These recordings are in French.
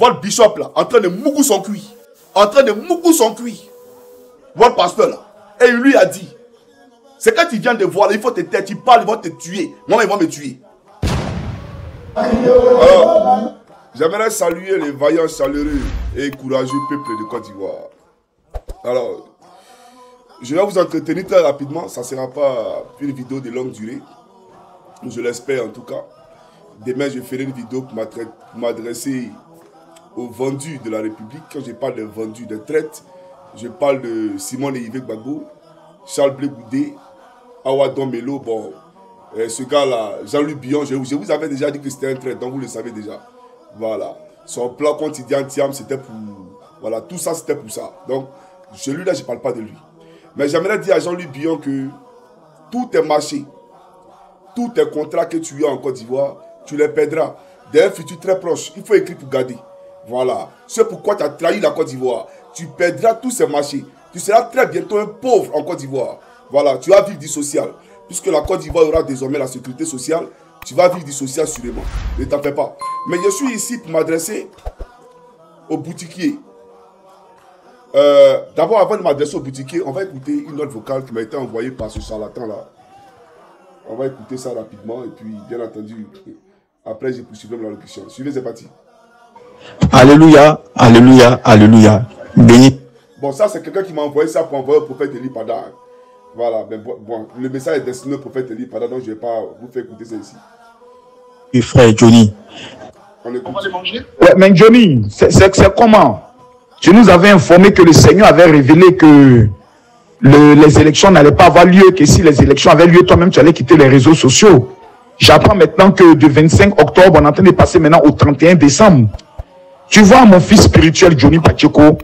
votre bishop là, en train de mougou son cuit. En train de mougou son cuit. Votre pasteur là. Et il lui a dit, c'est quand tu viens de voir, il faut te taire, tu parles, ils vont te tuer. Moi, ils vont me tuer. Alors, j'aimerais saluer les vaillants, chaleureux et courageux peuples de Côte d'Ivoire. Alors, je vais vous entretenir très rapidement. Ça ne sera pas une vidéo de longue durée. Je l'espère en tout cas. Demain, je ferai une vidéo pour m'adresser aux vendus de la République. Quand je parle de vendus, de traite, je parle de Simon Yves Gbagbo, Charles Blé Goudé, Awadon Melo. Bon, ce gars-là, Jean-Louis Billon, je vous avais déjà dit que c'était un traite, donc vous le savez déjà. Voilà. Son plan contre Idi Antiam, c'était pour... Voilà, tout ça, c'était pour ça. Donc, celui-là, je ne parle pas de lui. Mais j'aimerais dire à Jean-Louis Billon que tous tes marchés, tous tes contrats que tu as en Côte d'Ivoire, tu les perdras. D'un futur très proche, il faut écrire pour garder. Voilà. C'est pourquoi tu as trahi la Côte d'Ivoire. Tu perdras tous ces marchés. Tu seras très bientôt un pauvre en Côte d'Ivoire. Voilà, tu vas vivre du social. Puisque la Côte d'Ivoire aura désormais la sécurité sociale, tu vas vivre du social sûrement. Ne t'en fais pas. Mais je suis ici pour m'adresser aux boutiquiers. D'abord, avant de m'adresser aux boutiquiers, on va écouter une note vocale qui m'a été envoyée par ce charlatan-là. On va écouter ça rapidement et puis, bien entendu, après, je poursuivrai la locution. Suivez, c'est parti. Alléluia, alléluia, alléluia. Béni. Bon, ça, c'est quelqu'un qui m'a envoyé ça pour envoyer au prophète Eli Pada. Voilà, mais bon, le message est destiné au prophète Eli Pada, donc je ne vais pas vous faire écouter ça ici. Et frère Johnny. On va les manger? Ouais, mais Johnny, c'est comment? Tu nous avais informé que le Seigneur avait révélé que les élections n'allaient pas avoir lieu, que si les élections avaient lieu, toi-même, tu allais quitter les réseaux sociaux. J'apprends maintenant que du 25 octobre, on est en train de passer maintenant au 31 décembre. Tu vois, mon fils spirituel, Johnny Pacheco,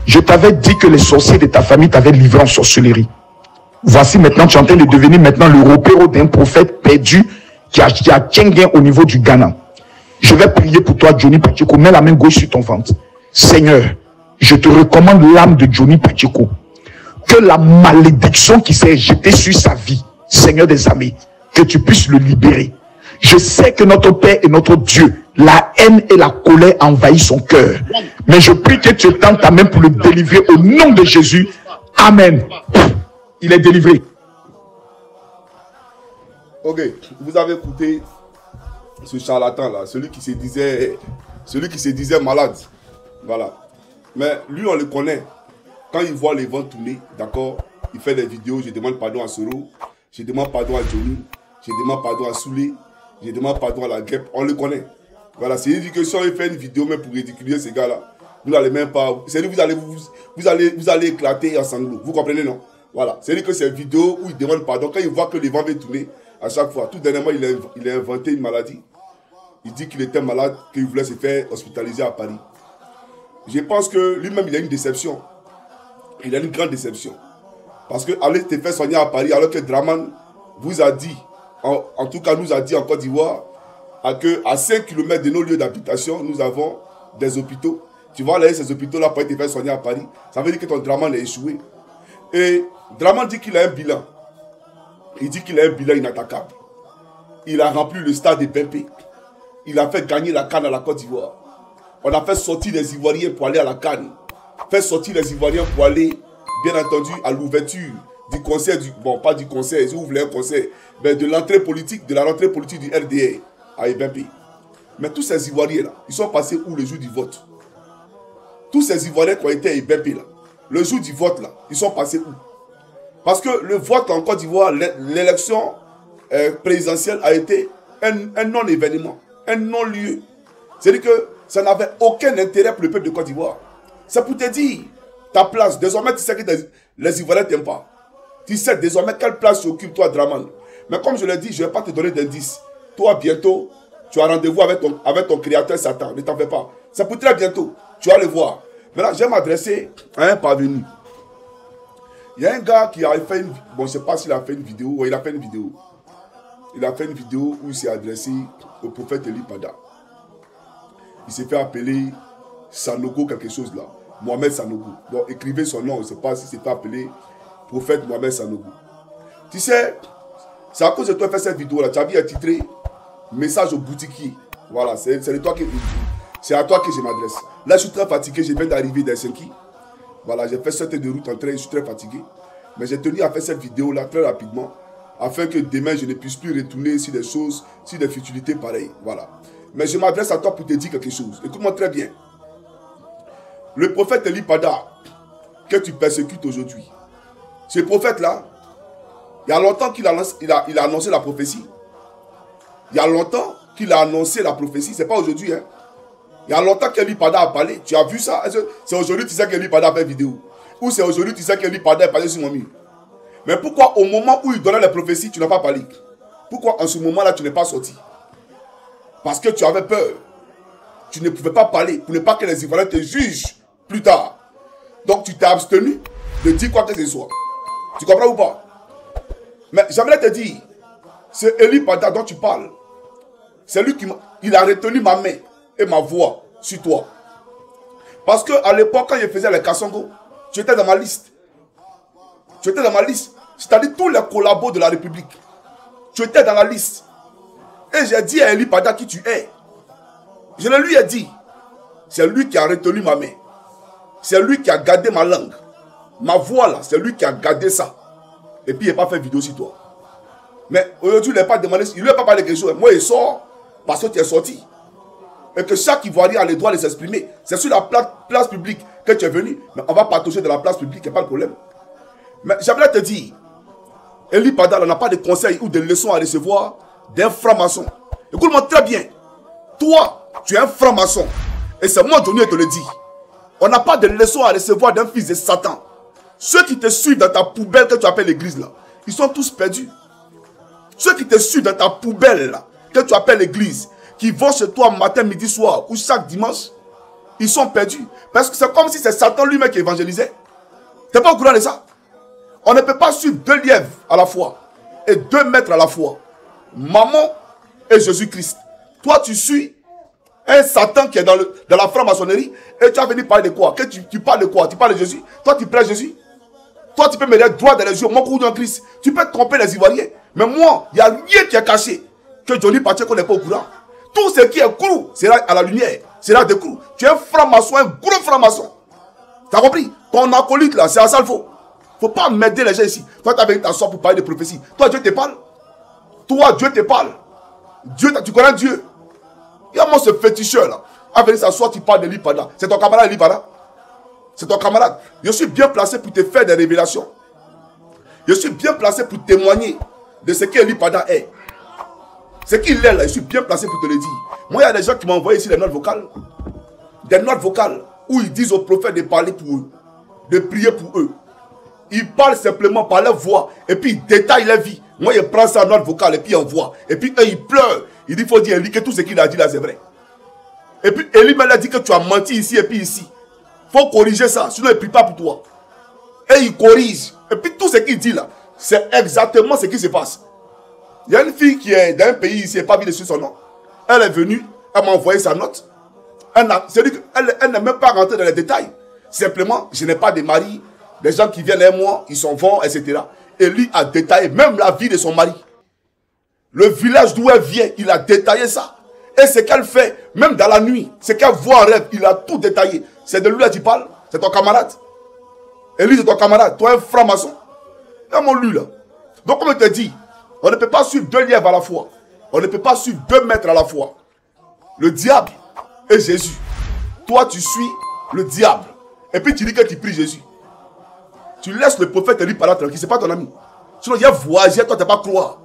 je t'avais dit que les sorciers de ta famille t'avaient livré en sorcellerie. Voici maintenant, tu es en train de devenir maintenant le repère d'un prophète perdu qui a Tchengen au niveau du Ghana. Je vais prier pour toi, Johnny Pacheco. Mets la main gauche sur ton ventre. Seigneur, je te recommande l'âme de Johnny Pacheco. Que la malédiction qui s'est jetée sur sa vie, Seigneur des armées, que tu puisses le libérer. Je sais que notre Père et notre Dieu, la haine et la colère envahissent son cœur. Mais je prie que tu tentes ta main pour le délivrer au nom de Jésus. Amen. Il est délivré. Ok, vous avez écouté ce charlatan-là, celui qui se disait malade. Voilà. Mais lui, on le connaît. Quand il voit les vents tourner, d'accord, il fait des vidéos, je demande pardon à Soro, je demande pardon à Johnny, je demande pardon à Soulé, je demande pardon à la guêpe, on le connaît. Voilà, c'est une que si on fait une vidéo même pour ridiculiser ces gars-là, vous n'allez même pas, c'est-à-dire vous allez éclater en sanglots, vous comprenez non? Voilà, c'est-à-dire que c'est une vidéo où il demande pardon, quand il voit que les vents vont tourner, à chaque fois, tout dernièrement il a inventé une maladie, il dit qu'il était malade, qu'il voulait se faire hospitaliser à Paris. Je pense que lui-même il a une déception. Il a une grande déception. Parce que aller te faire soigner à Paris alors que Draman vous a dit, en tout cas nous a dit en Côte d'Ivoire, à 5 km de nos lieux d'habitation, nous avons des hôpitaux. Tu vas aller ces hôpitaux-là pour te faire soigner à Paris. Ça veut dire que ton Draman est échoué. Et Draman dit qu'il a un bilan. Il dit qu'il a un bilan inattaquable. Il a rempli le stade de Bempé. Il a fait gagner la CAN à la Côte d'Ivoire. On a fait sortir les Ivoiriens pour aller à la CAN. Faire sortir les Ivoiriens pour aller, bien entendu, à l'ouverture du concert, bon, pas du concert, si vous voulez un concert, mais de l'entrée politique, de la rentrée politique du RDR à Ebempe. Mais tous ces Ivoiriens-là, ils sont passés où le jour du vote? Tous ces Ivoiriens qui ont été à Ebempe, là, le jour du vote, là, ils sont passés où? Parce que le vote en Côte d'Ivoire, l'élection présidentielle a été un non-événement, un non-lieu. C'est-à-dire que ça n'avait aucun intérêt pour le peuple de Côte d'Ivoire. C'est pour te dire ta place. Désormais, tu sais que les Ivoiriens ne t'aiment pas. Tu sais désormais quelle place tu occupes, toi, Draman. Mais comme je l'ai dit, je ne vais pas te donner d'indice. Toi, bientôt, tu as rendez-vous avec ton créateur Satan. Ne t'en fais pas. C'est pour très bientôt. Tu vas le voir. Maintenant, je vais m'adresser à un parvenu. Il y a un gars qui a fait une... Bon, je ne sais pas s'il a fait une vidéo. Oui, il a fait une vidéo. Il a fait une vidéo où il s'est adressé au prophète Eli Pada. Il s'est fait appeler Sanogo quelque chose là. Mohamed Sanogo. Donc écrivez son nom, je ne sais pas si c'est appelé prophète Mohamed Sanogo. Tu sais, c'est à cause de toi qui as fait cette vidéo là. Tu as vu titré message au boutiquier. Voilà, c'est de toi qui C'est à toi que je m'adresse. Là, je suis très fatigué. Je viens d'arriver d'Helsinki. Voilà, j'ai fait 7 heures de route en train. Je suis très fatigué. Mais j'ai tenu à faire cette vidéo-là très rapidement. Afin que demain, je ne puisse plus retourner sur des choses, sur des futilités pareilles. Voilà. Mais je m'adresse à toi pour te dire quelque chose. Écoute-moi très bien. Le prophète Eli Pada, que tu persécutes aujourd'hui. Ce prophète-là, il y a longtemps qu'il a annoncé la prophétie. Il y a longtemps qu'il a annoncé la prophétie. Ce n'est pas aujourd'hui. Hein. Il y a longtemps qu'Eli Pada a parlé. Tu as vu ça? C'est aujourd'hui tu sais qu'Eli Pada a fait vidéo. Ou c'est aujourd'hui tu sais qu'Eli Pada est passé sur mon mur. Mais pourquoi au moment où il donnait les prophéties, tu n'as pas parlé? Pourquoi en ce moment-là, tu n'es pas sorti? Parce que tu avais peur. Tu ne pouvais pas parler pour ne pas que les Ivoiriens te jugent plus tard. Donc tu t'es abstenu de dire quoi que ce soit. Tu comprends ou pas? Mais j'aimerais te dire, c'est Eli Pada dont tu parles. C'est lui qui a retenu ma main et ma voix sur toi. Parce qu'à l'époque, quand je faisais les Kassongo, tu étais dans ma liste. Tu étais dans ma liste. C'est-à-dire tous les collabos de la République. Tu étais dans la liste. Et j'ai dit à Eli Pada qui tu es. Je le lui ai dit. C'est lui qui a retenu ma main. C'est lui qui a gardé ma langue. Ma voix là, c'est lui qui a gardé ça. Et puis il n'a pas fait vidéo sur toi. Mais aujourd'hui, il n'a pas demandé, il ne lui a pas parlé de quelque chose. Moi, il sort parce que tu es sorti. Et que chaque Ivoirien a le droit de s'exprimer. C'est sur la place publique que tu es venu. Mais on va patauger de la place publique, il n'y a pas de problème. Mais j'aimerais te dire, Eli Pada, on n'a pas de conseils ou de leçons à recevoir d'un franc-maçon. Écoute-moi très bien. Toi, tu es un franc-maçon. Et c'est moi, Johnny, qui te le dis. On n'a pas de leçons à recevoir d'un fils de Satan. Ceux qui te suivent dans ta poubelle que tu appelles l'église là, ils sont tous perdus. Ceux qui te suivent dans ta poubelle là, que tu appelles l'église, qui vont chez toi matin, midi, soir ou chaque dimanche, ils sont perdus. Parce que c'est comme si c'est Satan lui-même qui évangélisait. Tu n'es pas au courant de ça? On ne peut pas suivre 2 lièvres à la fois et 2 maîtres à la fois. Maman et Jésus-Christ. Toi, tu suis un Satan qui est dans la franc-maçonnerie et tu as venu parler de quoi? Que tu parles de quoi? Tu parles de Jésus? Toi, tu prêches Jésus? Toi, tu peux me dire droit dans les yeux, mon cousin Christ. Tu peux tromper les Ivoiriens. Mais moi, il y a rien qui est caché. Que Johnny Pacheco n'est pas au courant. Tout ce qui est cru sera à la lumière. Sera de cru. Tu es un franc-maçon, un gros franc-maçon. Tu as compris? Ton acolyte là, c'est à ça il faut. Faut pas m'aider les gens ici. Toi, tu as venu t'asseoir pour parler de prophétie. Toi, Dieu te parle. Toi, Dieu te parle. Dieu, tu connais Dieu. Il y a moi ce féticheur là. A venu s'asseoir, tu parles de Eli Pada. C'est ton camarade Eli Pada. C'est ton camarade. Je suis bien placé pour te faire des révélations. Je suis bien placé pour témoigner de ce qu'Eli Pada est. Ce qu'il est là, je suis bien placé pour te le dire. Moi, il y a des gens qui m'ont envoyé ici des notes vocales. Des notes vocales où ils disent aux prophètes de parler pour eux. De prier pour eux. Ils parlent simplement par leur voix. Et puis ils détaillent leur vie. Moi, je prends ça en note vocale et puis on voit. Et puis eux, ils pleurent. Il dit, il faut dire Eli que tout ce qu'il a dit là, c'est vrai. Et puis Eli m'a dit que tu as menti ici et puis ici. Il faut corriger ça, sinon il ne prie pas pour toi. Et il corrige. Et puis tout ce qu'il dit là, c'est exactement ce qui se passe. Il y a une fille qui est dans un pays ici, elle n'a pas vu dessus son nom. Elle est venue, elle m'a envoyé sa note. Elle n'est même pas rentrée dans les détails. Simplement, je n'ai pas de mari. Les gens qui viennent à moi, ils s'en vont, etc. Et lui a détaillé même la vie de son mari. Le village d'où elle vient, il a détaillé ça. Et ce qu'elle fait, même dans la nuit, ce qu'elle voit en rêve, il a tout détaillé. C'est de lui là tu parles, c'est ton camarade. Et lui, c'est ton camarade, toi un franc-maçon. Comment lui là? Donc, comme je te dis, on ne peut pas suivre 2 lièvres à la fois. On ne peut pas suivre 2 maîtres à la fois. Le diable et Jésus. Toi, tu suis le diable. Et puis tu dis que tu pries Jésus. Tu laisses le prophète Eli Pada tranquille, c'est pas ton ami. Sinon, il y a voyagé, toi, tu n'as pas croire.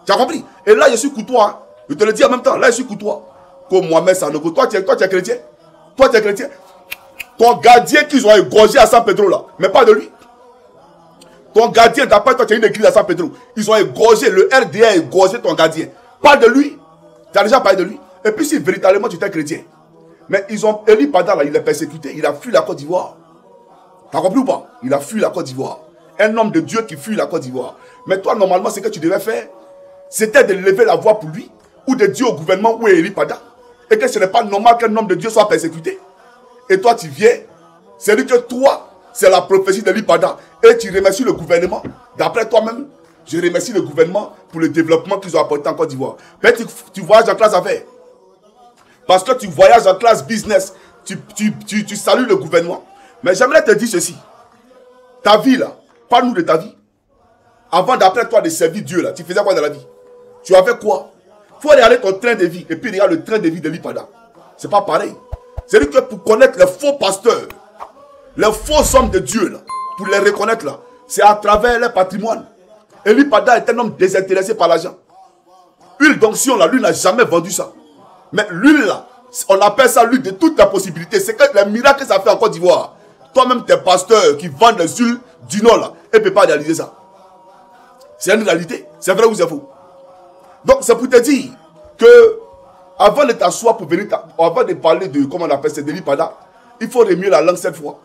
Tu as compris? Et là, je suis courtois. Hein? Je te le dis en même temps, là, je suis courtois. Comme Mohamed Sanogo. Toi, tu es chrétien. Toi, tu es chrétien. Ton gardien qu'ils ont égorgé à San Pedro, là, mais pas de lui. Ton gardien, d'après toi, tu as une église à San Pedro. Ils ont égorgé, le RDA a égorgé ton gardien. Pas de lui. Tu as déjà parlé de lui. Et puis, si véritablement tu es chrétien. Mais ils ont, Eli Pada, là, il est persécuté. Il a fui la Côte d'Ivoire. Tu as compris ou pas? Il a fui la Côte d'Ivoire. Un homme de Dieu qui fuit la Côte d'Ivoire. Mais toi, normalement, ce que tu devais faire, c'était de lever la voix pour lui. Ou de dire au gouvernement où est Eli Pada. Et que ce n'est pas normal qu'un homme de Dieu soit persécuté. Et toi, tu viens. C'est-à-dire que toi, c'est la prophétie d'Eli Pada. Et tu remercies le gouvernement. D'après toi-même, je remercie le gouvernement pour le développement qu'ils ont apporté en Côte d'Ivoire. Tu voyages en classe avec. Parce que tu voyages en classe business. Tu salues le gouvernement. Mais j'aimerais te dire ceci. Ta vie là, parle-nous de ta vie. Avant d'après toi de servir Dieu là, tu faisais quoi dans la vie? Tu avais quoi? Il faut regarder ton train de vie. Et puis regarde le train de vie de l'Ipada. C'est pas pareil. C'est-à-dire que pour connaître les faux pasteurs, les faux hommes de Dieu là, pour les reconnaître là, c'est à travers leur patrimoine. Et l'Ipada est un homme désintéressé par l'argent. Huile d'onction là, lui n'a jamais vendu ça. Mais l'huile là, on appelle ça l'huile de toutes les possibilités. C'est que les miracles que ça fait en Côte d'Ivoire. Toi-même, tes pasteurs qui vendent les huiles du Nord là, ils ne peuvent pas réaliser ça. C'est une réalité. C'est vrai ou c'est faux? Donc, c'est pour te dire que avant de t'asseoir pour venir, avant de parler de, comment on appelle ça, de l'Ipada, il faut remuer la langue cette fois.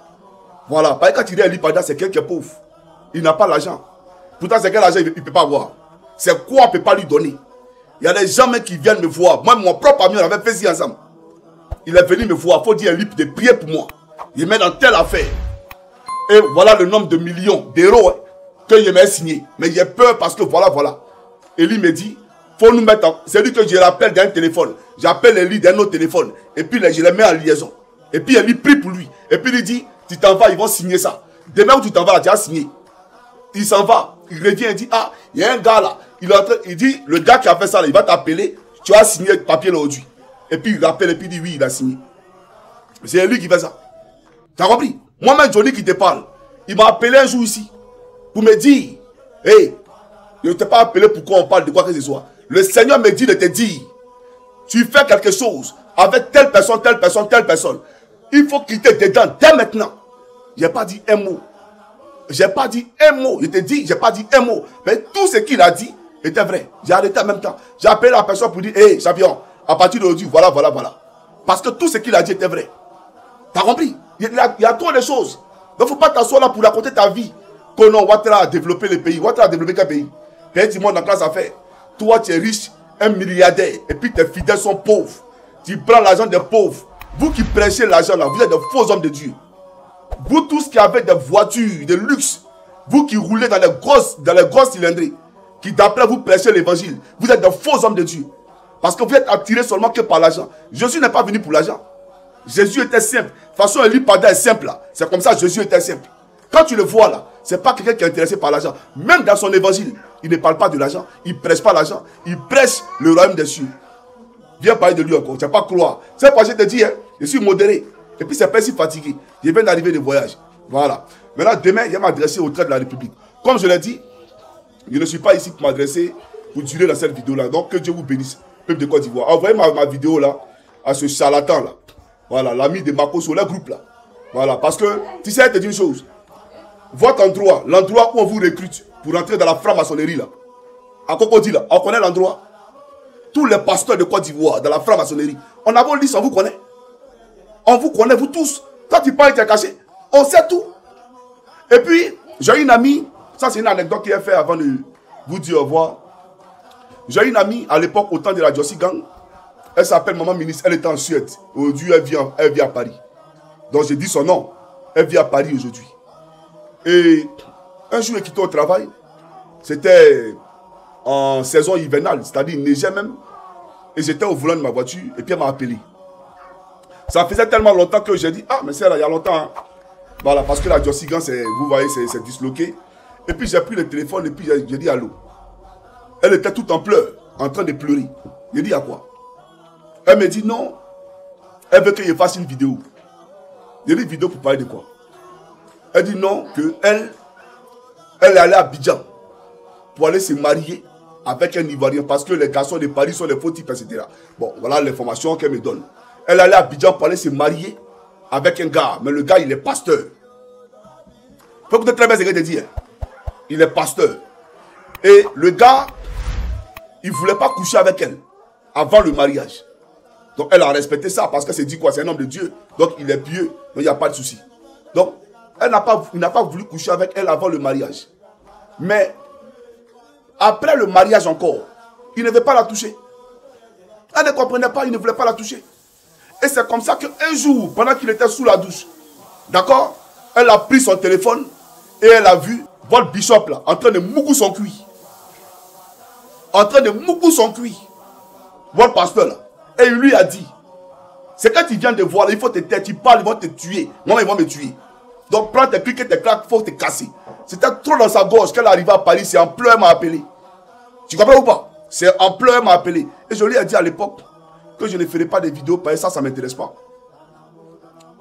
Voilà. Parce que quand tu dis à l'Ipada, c'est quelqu'un qui est pauvre. Il n'a pas l'argent. Pourtant, c'est quel argent il ne peut pas avoir. C'est quoi on ne peut pas lui donner. Il y a des gens même qui viennent me voir. Moi, mon propre ami, on avait fait ça ensemble. Il est venu me voir. Il faut dire à lui de prier pour moi. Il met dans telle affaire. Et voilà le nombre de millions d'euros hein, que je m'ai signé. Mais j'ai peur parce que voilà. Et lui me dit, faut nous mettre en... C'est lui que je l'appelle d'un téléphone. J'appelle Eli d'un autre téléphone. Et puis je les mets en liaison. Et puis Eli prie pour lui. Et puis il dit, tu t'en vas, ils vont signer ça. Demain où tu t'en vas, là, tu as signé. Il s'en va. Il revient et dit, ah, il y a un gars là. Il dit, le gars qui a fait ça, là, il va t'appeler. Tu as signé le papier là aujourd'hui. Et puis il rappelle et puis il dit, oui, il a signé. C'est lui qui fait ça. Tu as compris? Moi-même, Johnny qui te parle, il m'a appelé un jour ici pour me dire, hey, je ne t'ai pas appelé pourquoi on parle de quoi que ce soit. Le Seigneur me dit de te dire, tu fais quelque chose avec telle personne. Il faut qu'il te dedans dès maintenant. Je n'ai pas dit un mot. Je te dis, je n'ai pas dit un mot. Mais tout ce qu'il a dit était vrai. J'ai arrêté en même temps. J'ai appelé la personne pour dire, hey, champion, à partir d'aujourd'hui, voilà. Parce que tout ce qu'il a dit était vrai. Tu as compris? Il y a trop de choses. Donc, il ne faut pas t'asseoir là pour raconter ta vie. Que non, Ouattara a développé le pays. Ouattara a développé quel pays? Pays du monde dans classe affaires. Toi, tu es riche, un milliardaire. Et puis tes fidèles sont pauvres. Tu prends l'argent des pauvres. Vous qui prêchez l'argent là, vous êtes de faux hommes de Dieu. Vous tous qui avez des voitures, de luxe. Vous qui roulez dans les grosses cylindrées. Qui d'après vous prêchez l'évangile. Vous êtes de faux hommes de Dieu. Parce que vous êtes attirés seulement que par l'argent. Jésus n'est pas venu pour l'argent. Jésus était simple. De toute façon, l'Ipada est simple là. C'est comme ça, Jésus était simple. Quand tu le vois là, c'est pas quelqu'un qui est intéressé par l'argent. Même dans son évangile, il ne parle pas de l'argent. Il ne prêche pas l'argent. Il prêche le royaume des cieux. Viens parler de lui encore. Tu n'as pas croire. C'est pourquoi je te dis, hein, je suis modéré. Et puis c'est pas si fatigué. Je viens d'arriver de voyage. Voilà. Maintenant, demain, il va m'adresser au trait de la République. Comme je l'ai dit, je ne suis pas ici pour m'adresser, pour durer dans cette vidéo là. Donc que Dieu vous bénisse. Peuple de Côte d'Ivoire. Envoyez ma vidéo là à ce charlatan là. Voilà, l'ami de Marco sur le groupe là. Voilà, parce que, tu sais, je te dis une chose. Votre endroit, l'endroit où on vous recrute pour entrer dans la franc-maçonnerie là. À Cocody là, on connaît l'endroit. Tous les pasteurs de Côte d'Ivoire, dans la franc-maçonnerie. On a vos listes, on vous connaît. On vous connaît, vous tous. Quand tu parles, tu es caché. On sait tout. Et puis, j'ai une amie, ça c'est une anecdote qui est faite avant de vous dire au revoir. J'ai une amie, à l'époque, au temps de la Jossi Gang. Elle s'appelle Maman Ministre, elle est en Suède. Aujourd'hui, elle vit à Paris. Donc, j'ai dit son nom. Elle vit à Paris aujourd'hui. Et un jour, elle quittait au travail. C'était en saison hivernale, c'est-à-dire il neigeait même. Et j'étais au volant de ma voiture, et puis elle m'a appelé. Ça faisait tellement longtemps que j'ai dit, ah, mais c'est là, il y a longtemps. Hein. Voilà, parce que la Jossi Gang, vous voyez, c'est disloqué. Et puis j'ai pris le téléphone, et puis j'ai dit allô. Elle était toute en pleurs, en train de pleurer. J'ai dit à quoi? Elle me dit non. Elle veut que je fasse une vidéo. J'ai dit vidéo pour parler de quoi? Elle dit non, qu'elle est allée à Abidjan pour aller se marier avec un Ivoirien parce que les garçons de Paris sont des faux types, etc. Bon, voilà l'information qu'elle me donne. Elle est allée à Abidjan pour aller se marier avec un gars, mais le gars, il est pasteur. Il faut écouter très bien ce que je te dis. Il est pasteur. Et le gars, il ne voulait pas coucher avec elle avant le mariage. Donc, elle a respecté ça parce que c'est dit quoi? C'est un homme de Dieu. Donc, il est pieux. Donc, il n'y a pas de souci. Donc, il n'a pas voulu coucher avec elle avant le mariage. Mais, après le mariage encore, il ne veut pas la toucher. Elle ne comprenait pas, il ne voulait pas la toucher. Et c'est comme ça qu'un jour, pendant qu'il était sous la douche, d'accord, elle a pris son téléphone et elle a vu votre bishop là, en train de moucou son cuit. En train de moucou son cuit. Votre pasteur là. Et il lui a dit, C'est quand tu viens de voir, il faut te taire, tu parles, ils vont te tuer. Moi, ils vont me tuer. Donc prends tes clics et tes claques, il faut te casser. C'était trop dans sa gorge qu'elle arrive à Paris, c'est en pleurs, elle m'a appelé. Tu comprends ou pas? C'est en pleurs, elle m'a appelé. Et je lui ai dit à l'époque que je ne ferai pas des vidéos parce que ça ne m'intéresse pas.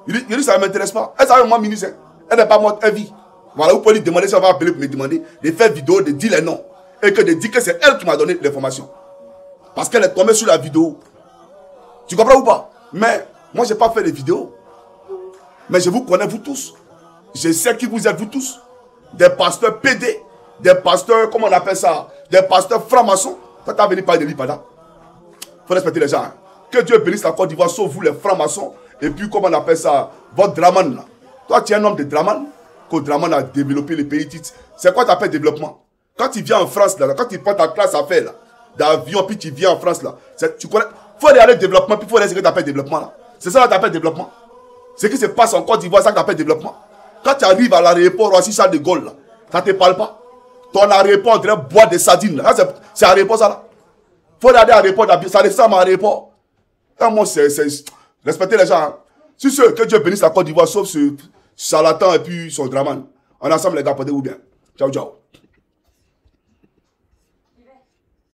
Il dit, ça ne m'intéresse pas. Elle savait moi, ministre. Elle n'est pas morte, elle vit. Voilà, vous pouvez lui demander si on va appeler pour me demander de faire vidéo, de dire les noms. Et que de dire que c'est elle qui m'a donné l'information. Parce qu'elle est tombée sur la vidéo. Tu comprends ou pas? Mais moi, je n'ai pas fait de vidéos. Mais je vous connais, vous tous. Je sais qui vous êtes, vous tous. Des pasteurs PD, des pasteurs, comment on appelle ça? Des pasteurs francs-maçons. Quand tu as venu parler de l'Ipada, il faut respecter les gens. Hein. Que Dieu bénisse la Côte d'Ivoire, sauf vous les francs-maçons. Et puis, comment on appelle ça? Votre Draman. Là. Toi, tu es un homme de Draman. Que Draman a développé le pays. C'est quoi tu appelles développement? Quand tu viens en France, là, quand tu prends ta classe à faire, d'avion, puis tu viens en France, là, tu connais. Il faut aller développement, puis il faut aller ce que tu appelles développement. Là. C'est ça que tu appelles développement. Ce qui se passe en Côte d'Ivoire, c'est ça que tu appelles développement. Quand tu arrives à l'aéroport Roissy Charles de Gaulle, là, ça ne te parle pas. Ton aéroport, on dirait boire des sardines. C'est aéroport, ça là. Il faut aller à l'aéroport, ça ressemble à l'aéroport. Moi, c'est respecter les gens. Hein. Si ceux que Dieu bénisse la Côte d'Ivoire, sauf ce charlatan et puis son draman. On est ensemble, les gars, portez-vous bien. Ciao, ciao.